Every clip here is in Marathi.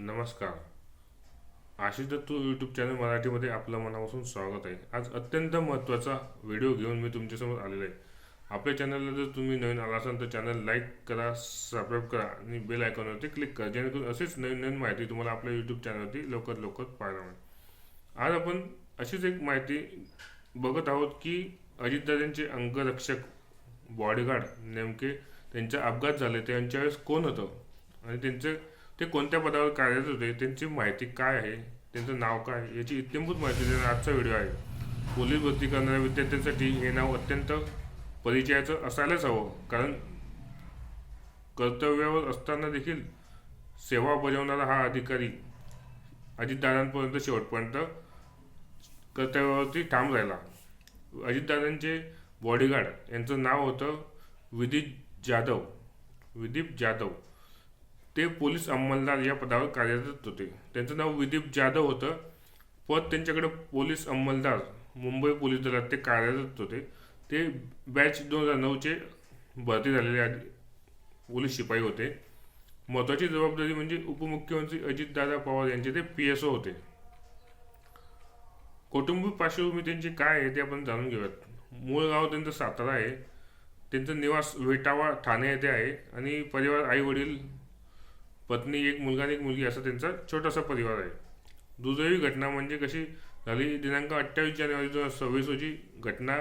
नमस्कार. आशिष दत्तू यूट्यूब चॅनल मराठीमध्ये आपलं मनापासून स्वागत आहे. आज अत्यंत महत्त्वाचा व्हिडिओ घेऊन मी तुमच्यासमोर आलेलो आहे. आपल्या चॅनलला जर तुम्ही नवीन आला असाल तर चॅनल लाईक करा, सबस्क्राईब करा आणि बेल आयकॉनवरती क्लिक करा, जेणेकरून अशीच नवीन नवीन माहिती तुम्हाला आपल्या यूट्यूब चॅनलवरती लवकर लवकर पाहायला मिळेल. आज आपण अशीच एक माहिती बघत आहोत की अजितदादांचे अंगरक्षक बॉडीगार्ड नेमके त्यांचा अपघात झाले त्यांच्या वेळेस कोण होतं आणि ते कोणत्या पदावर कार्यरत होते, त्यांची माहिती काय आहे, त्यांचं नाव काय, याची इत्यंभूत माहिती देणारा आजचा व्हिडिओ आहे. पोलीस भरती करणाऱ्या विद्यार्थ्यांसाठी हे नाव अत्यंत परिचयाचं असायलाच हवं, कारण कर्तव्यावर असताना देखील सेवा बजावणारा हा अधिकारी अजितदादांपर्यंत शेवटपर्यंत कर्तव्यावरती ठाम राहिला. अजितदादांचे बॉडीगार्ड यांचं नाव होतं विदीप जाधव. ते पोलीस अंमलदार या पदावर कार्यरत होते. त्यांचं नाव विदीप जाधव होतं. पद त्यांच्याकडे पोलीस अंमलदार, मुंबई पोलीस दलात ते कार्यरत होते. ते बॅच 2009चे भरती झालेले पोलीस शिपाई होते. महत्त्वाची जबाबदारी म्हणजे उपमुख्यमंत्री अजितदादा पवार यांचे ते PSO होते. कौटुंबिक पार्श्वभूमी त्यांची काय आहे ते आपण जाणून घेऊयात. मूळ गाव त्यांचं सातारा आहे. त्यांचं निवास वेटावा ठाणे येथे आहे आणि परिवार आई वडील, पत्नी, एक मुलगा आणि एक मुलगी असा त्यांचा छोटासा परिवार आहे. दुर्दैवी घटना म्हणजे कशी झाली, दिनांक 28 जानेवारी 2026 रोजी घटना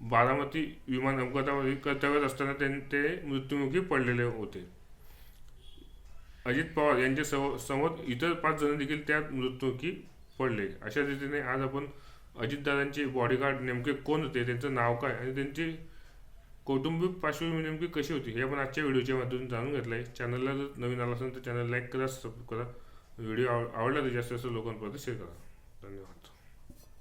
बारामती विमान अपघातावर कर्तव्यात असताना ते मृत्युमुखी पडलेले होते. अजित पवार यांच्या समोर इतर 5 जण देखील त्यात मृत्युमुखी पडले. अशा रीतीने आज आपण अजितदादांचे बॉडीगार्ड नेमके कोण होते, त्यांचं नाव काय आणि त्यांची कौटुंबिक पार्श्वभूमी नेमकी कशी होती हे आपण आजच्या व्हिडिओच्या माध्यमातून जाणून घेतलं आहे. चॅनलला जर नवीन आला असेल तर चॅनल लाईक करा, सबस्क्राईब करा. व्हिडिओ आवडला तर जास्त लोकांपर्यंत शेअर करा. धन्यवाद.